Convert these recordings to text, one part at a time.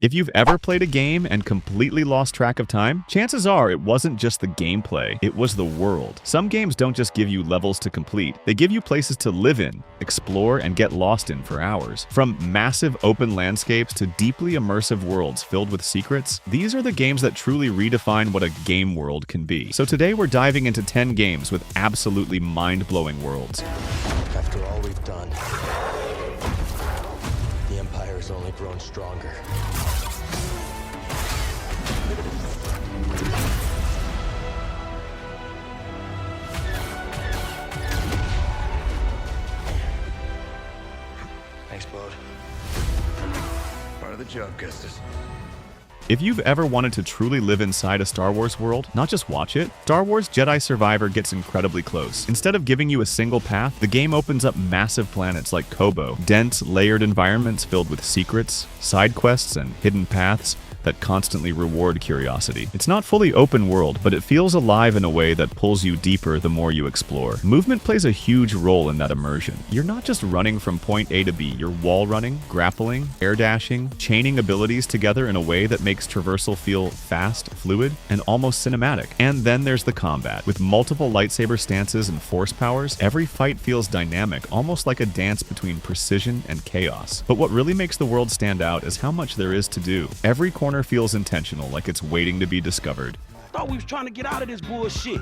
If you've ever played a game and completely lost track of time, chances are it wasn't just the gameplay, it was the world. Some games don't just give you levels to complete, they give you places to live in, explore, and get lost in for hours. From massive open landscapes to deeply immersive worlds filled with secrets, these are the games that truly redefine what a game world can be. So today we're diving into 10 games with absolutely mind-blowing worlds. After all we've done, the Empire's only grown stronger. Thanks, Bode. Part of the job, Gustus. If you've ever wanted to truly live inside a Star Wars world, not just watch it, Star Wars Jedi Survivor gets incredibly close. Instead of giving you a single path, the game opens up massive planets like Kobo, dense, layered environments filled with secrets, side quests, and hidden paths that constantly reward curiosity. It's not fully open world, but it feels alive in a way that pulls you deeper the more you explore. Movement plays a huge role in that immersion. You're not just running from point A to B, you're wall running, grappling, air dashing, chaining abilities together in a way that makes traversal feel fast, fluid, and almost cinematic. And then there's the combat. With multiple lightsaber stances and force powers, every fight feels dynamic, almost like a dance between precision and chaos. But what really makes the world stand out is how much there is to do. Every corner feels intentional, like it's waiting to be discovered. Thought we was trying to get out of this bullshit.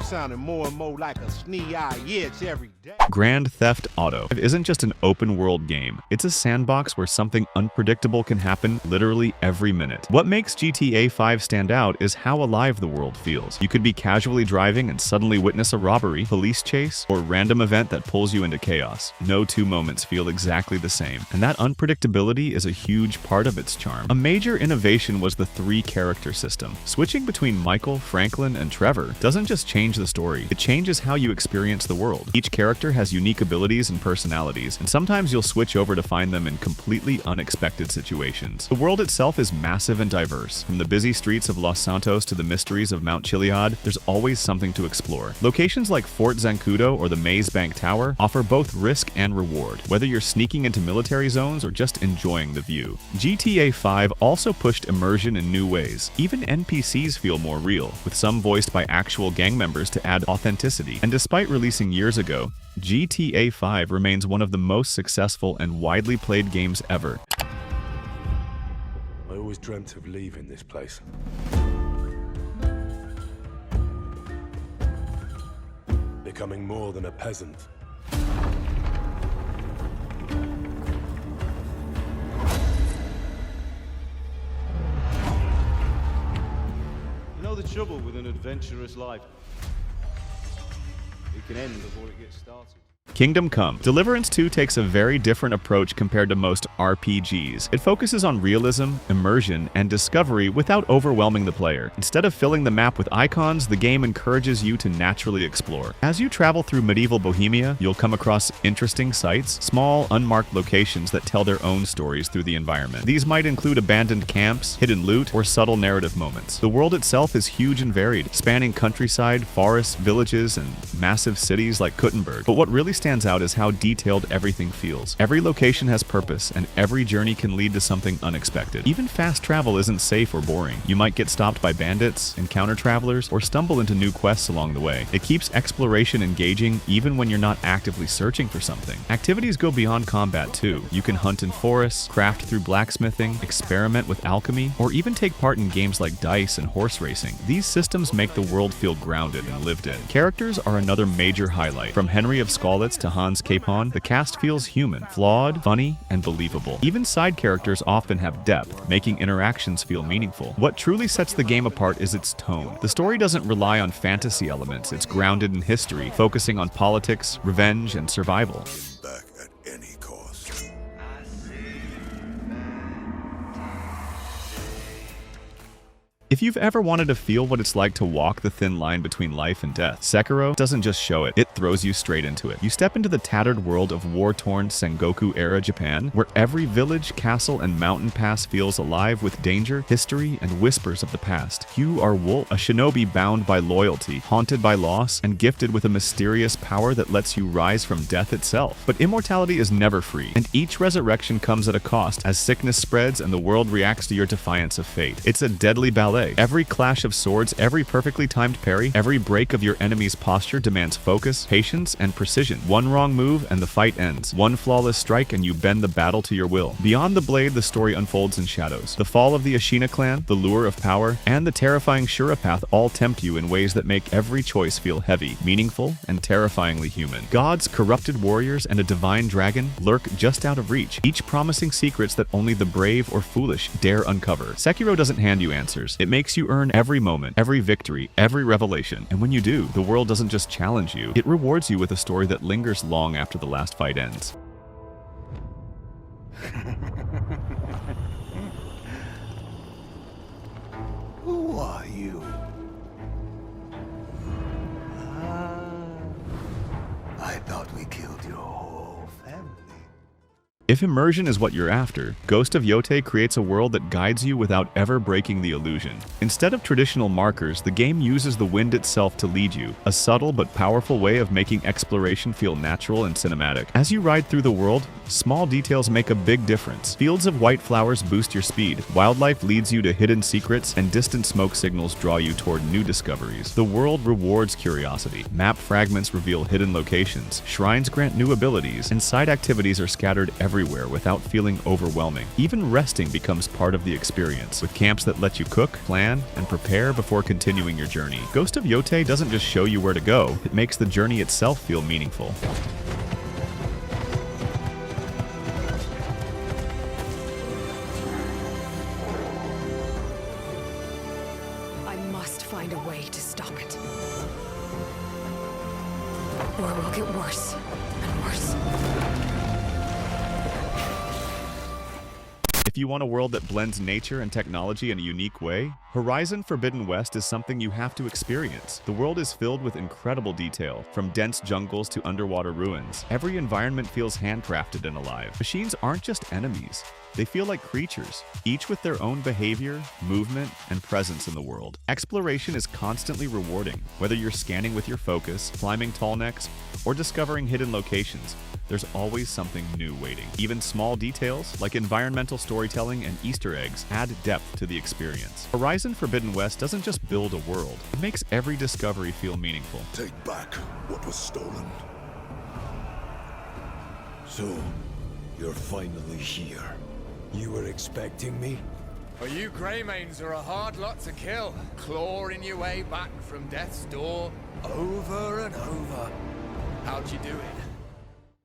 Sounding more and more like a snee-eye itch every day. Grand Theft Auto isn't just an open-world game. It's a sandbox where something unpredictable can happen literally every minute. What makes GTA 5 stand out is how alive the world feels. You could be casually driving and suddenly witness a robbery, police chase, or random event that pulls you into chaos. No two moments feel exactly the same, and that unpredictability is a huge part of its charm. A major innovation was the three-character system. Switching between Michael, Franklin, and Trevor doesn't just change the story, it changes how you experience the world. Each character has unique abilities and personalities, and sometimes you'll switch over to find them in completely unexpected situations. The world itself is massive and diverse. From the busy streets of Los Santos to the mysteries of Mount Chiliad, there's always something to explore. Locations like Fort Zancudo or the Maze Bank Tower offer both risk and reward, whether you're sneaking into military zones or just enjoying the view. GTA 5 also pushed immersion in new ways. Even NPCs feel more real, with some voiced by actual gang members to add authenticity. And despite releasing years ago, GTA 5 remains one of the most successful and widely played games ever. I always dreamt of leaving this place. Becoming more than a peasant. You know the trouble with an adventurous life? It can end before it gets started. Kingdom Come. Deliverance 2 takes a very different approach compared to most RPGs. It focuses on realism, immersion, and discovery without overwhelming the player. Instead of filling the map with icons, the game encourages you to naturally explore. As you travel through medieval Bohemia, you'll come across interesting sites, small, unmarked locations that tell their own stories through the environment. These might include abandoned camps, hidden loot, or subtle narrative moments. The world itself is huge and varied, spanning countryside, forests, villages, and massive cities like Kuttenberg. But what really stands out is how detailed everything feels. Every location has purpose, and every journey can lead to something unexpected. Even fast travel isn't safe or boring. You might get stopped by bandits, encounter travelers, or stumble into new quests along the way. It keeps exploration engaging even when you're not actively searching for something. Activities go beyond combat too. You can hunt in forests, craft through blacksmithing, experiment with alchemy, or even take part in games like dice and horse racing. These systems make the world feel grounded and lived in. Characters are another major highlight. From Henry of Skalitz to Hans Capon, the cast feels human, flawed, funny, and believable. Even side characters often have depth, making interactions feel meaningful. What truly sets the game apart is its tone. The story doesn't rely on fantasy elements, it's grounded in history, focusing on politics, revenge, and survival. Back at any cost. If you've ever wanted to feel what it's like to walk the thin line between life and death, Sekiro doesn't just show it, it throws you straight into it. You step into the tattered world of war-torn Sengoku-era Japan, where every village, castle, and mountain pass feels alive with danger, history, and whispers of the past. You are Wolf, a shinobi bound by loyalty, haunted by loss, and gifted with a mysterious power that lets you rise from death itself. But immortality is never free, and each resurrection comes at a cost as sickness spreads and the world reacts to your defiance of fate. It's a deadly ballet. Every clash of swords, every perfectly timed parry, every break of your enemy's posture demands focus, patience, and precision. One wrong move and the fight ends. One flawless strike and you bend the battle to your will. Beyond the blade, the story unfolds in shadows. The fall of the Ashina clan, the lure of power, and the terrifying Shura path all tempt you in ways that make every choice feel heavy, meaningful, and terrifyingly human. Gods, corrupted warriors, and a divine dragon lurk just out of reach, each promising secrets that only the brave or foolish dare uncover. Sekiro doesn't hand you answers. It makes you earn every moment, every victory, every revelation. And when you do, the world doesn't just challenge you, it rewards you with a story that lingers long after the last fight ends. Who are you? I thought we killed your whole family. If immersion is what you're after, Ghost of Yotei creates a world that guides you without ever breaking the illusion. Instead of traditional markers, the game uses the wind itself to lead you, a subtle but powerful way of making exploration feel natural and cinematic. As you ride through the world, small details make a big difference. Fields of white flowers boost your speed, wildlife leads you to hidden secrets, and distant smoke signals draw you toward new discoveries. The world rewards curiosity. Map fragments reveal hidden locations, shrines grant new abilities, and side activities are scattered everywhere without feeling overwhelming. Even resting becomes part of the experience, with camps that let you cook, plan, and prepare before continuing your journey. Ghost of Yotei doesn't just show you where to go, it makes the journey itself feel meaningful. I must find a way to stop it. Or it will get worse and worse. If you want a world that blends nature and technology in a unique way, Horizon Forbidden West is something you have to experience. The world is filled with incredible detail, from dense jungles to underwater ruins. Every environment feels handcrafted and alive. Machines aren't just enemies. They feel like creatures, each with their own behavior, movement, and presence in the world. Exploration is constantly rewarding, whether you're scanning with your focus, climbing tall necks, or discovering hidden locations. There's always something new waiting. Even small details, like environmental storytelling and Easter eggs, add depth to the experience. Horizon Forbidden West doesn't just build a world, it makes every discovery feel meaningful. Take back what was stolen. So, you're finally here. You were expecting me? Well, you Greymanes are a hard lot to kill, clawing your way back from death's door over and over. How'd you do it?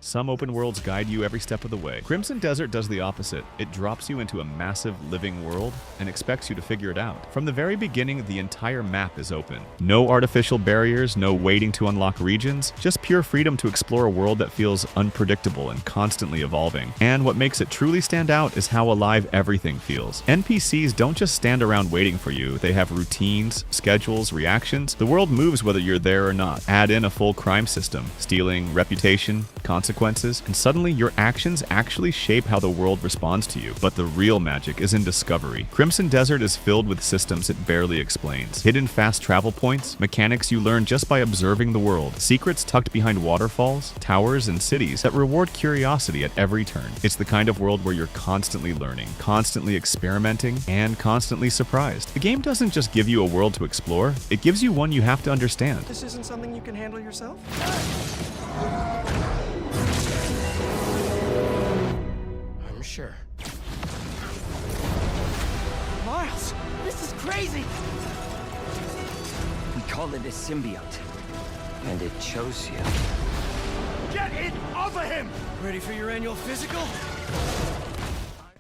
Some open worlds guide you every step of the way. Crimson Desert does the opposite. It drops you into a massive living world and expects you to figure it out. From the very beginning, the entire map is open. No artificial barriers, no waiting to unlock regions, just pure freedom to explore a world that feels unpredictable and constantly evolving. And what makes it truly stand out is how alive everything feels. NPCs don't just stand around waiting for you. They have routines, schedules, reactions. The world moves whether you're there or not. Add in a full crime system, stealing, reputation, consequences, and suddenly your actions actually shape how the world responds to you. But the real magic is in discovery. Crimson Desert is filled with systems it barely explains. Hidden fast travel points, mechanics you learn just by observing the world, secrets tucked behind waterfalls, towers, and cities that reward curiosity at every turn. It's the kind of world where you're constantly learning, constantly experimenting, and constantly surprised. The game doesn't just give you a world to explore, it gives you one you have to understand. This isn't something you can handle yourself? I'm sure. Miles, this is crazy! We call it a symbiote, and it chose you. Get it off of him! Ready for your annual physical?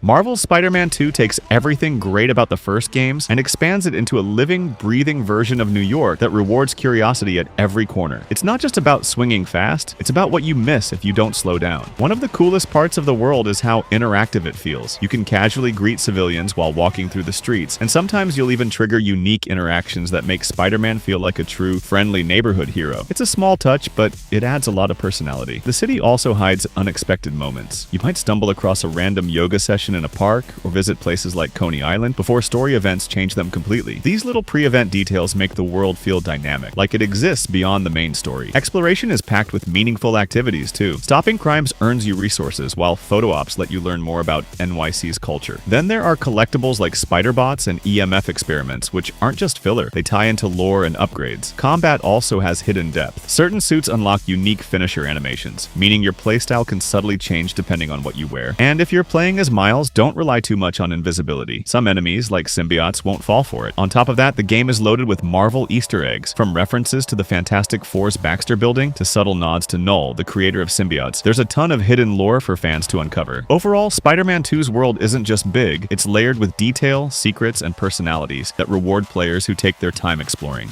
Marvel's Spider-Man 2 takes everything great about the first games and expands it into a living, breathing version of New York that rewards curiosity at every corner. It's not just about swinging fast, it's about what you miss if you don't slow down. One of the coolest parts of the world is how interactive it feels. You can casually greet civilians while walking through the streets, and sometimes you'll even trigger unique interactions that make Spider-Man feel like a true, friendly neighborhood hero. It's a small touch, but it adds a lot of personality. The city also hides unexpected moments. You might stumble across a random yoga session in a park, or visit places like Coney Island before story events change them completely. These little pre-event details make the world feel dynamic, like it exists beyond the main story. Exploration is packed with meaningful activities too. Stopping crimes earns you resources, while photo ops let you learn more about NYC's culture. Then there are collectibles like spider bots and EMF experiments, which aren't just filler, they tie into lore and upgrades. Combat also has hidden depth. Certain suits unlock unique finisher animations, meaning your playstyle can subtly change depending on what you wear. And if you're playing as Miles, don't rely too much on invisibility. Some enemies, like symbiotes, won't fall for it. On top of that, the game is loaded with Marvel Easter eggs, from references to the Fantastic Four's Baxter building to subtle nods to Null, the creator of symbiotes. There's a ton of hidden lore for fans to uncover. Overall, Spider-Man 2's world isn't just big, it's layered with detail, secrets, and personalities that reward players who take their time exploring.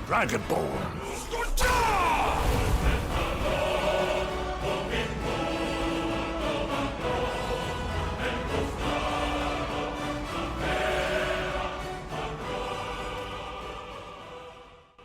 Dragonborn!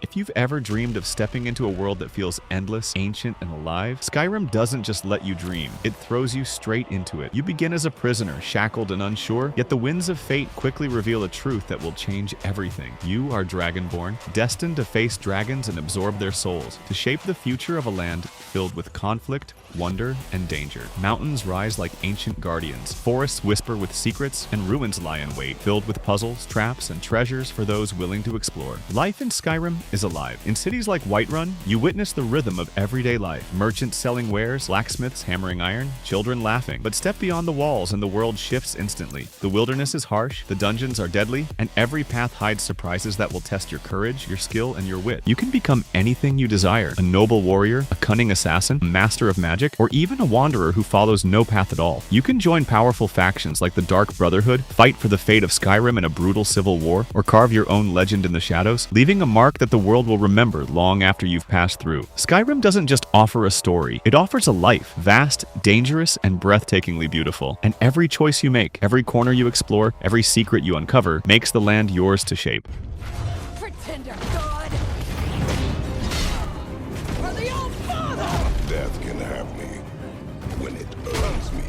If you've ever dreamed of stepping into a world that feels endless, ancient, and alive, Skyrim doesn't just let you dream, it throws you straight into it. You begin as a prisoner, shackled and unsure, yet the winds of fate quickly reveal a truth that will change everything. You are Dragonborn, destined to face dragons and absorb their souls, to shape the future of a land filled with conflict, wonder, and danger. Mountains rise like ancient guardians, forests whisper with secrets, and ruins lie in wait, filled with puzzles, traps, and treasures for those willing to explore. Life in Skyrim is alive. In cities like Whiterun, you witness the rhythm of everyday life. Merchants selling wares, blacksmiths hammering iron, children laughing. But step beyond the walls and the world shifts instantly. The wilderness is harsh, the dungeons are deadly, and every path hides surprises that will test your courage, your skill, and your wit. You can become anything you desire: a noble warrior, a cunning assassin, a master of magic, or even a wanderer who follows no path at all. You can join powerful factions like the Dark Brotherhood, fight for the fate of Skyrim in a brutal civil war, or carve your own legend in the shadows, leaving a mark that the world will remember long after you've passed through. Skyrim doesn't just offer a story, it offers a life, vast, dangerous, and breathtakingly beautiful. And every choice you make, every corner you explore, every secret you uncover, makes the land yours to shape. Pretender God! For the old father! Death can have me when it earns me.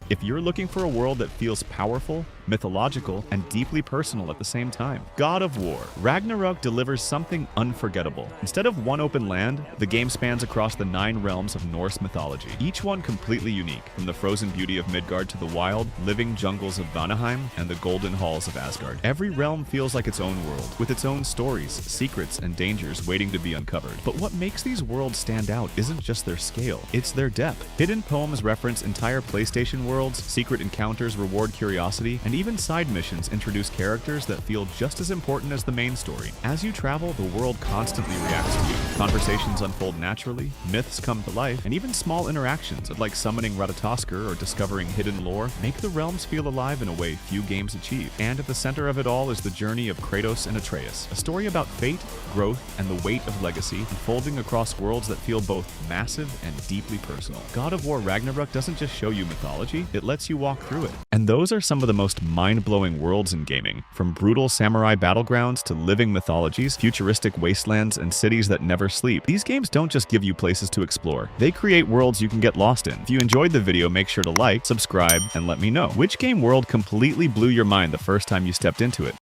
If you're looking for a world that feels powerful, mythological, and deeply personal at the same time, God of War Ragnarök delivers something unforgettable. Instead of one open land, the game spans across the 9 realms of Norse mythology, each one completely unique, from the frozen beauty of Midgard to the wild, living jungles of Vanaheim and the golden halls of Asgard. Every realm feels like its own world, with its own stories, secrets, and dangers waiting to be uncovered. But what makes these worlds stand out isn't just their scale, it's their depth. Hidden poems reference entire PlayStation worlds, secret encounters reward curiosity, and even side missions introduce characters that feel just as important as the main story. As you travel, the world constantly reacts to you. Conversations unfold naturally, myths come to life, and even small interactions, like summoning Ratatoskr or discovering hidden lore, make the realms feel alive in a way few games achieve. And at the center of it all is the journey of Kratos and Atreus, a story about fate, growth, and the weight of legacy, unfolding across worlds that feel both massive and deeply personal. God of War Ragnarök doesn't just show you mythology, it lets you walk through it. And those are some of the most mind-blowing worlds in gaming. From brutal samurai battlegrounds to living mythologies, futuristic wastelands, and cities that never sleep, these games don't just give you places to explore. They create worlds you can get lost in. If you enjoyed the video, make sure to like, subscribe, and let me know. Which game world completely blew your mind the first time you stepped into it?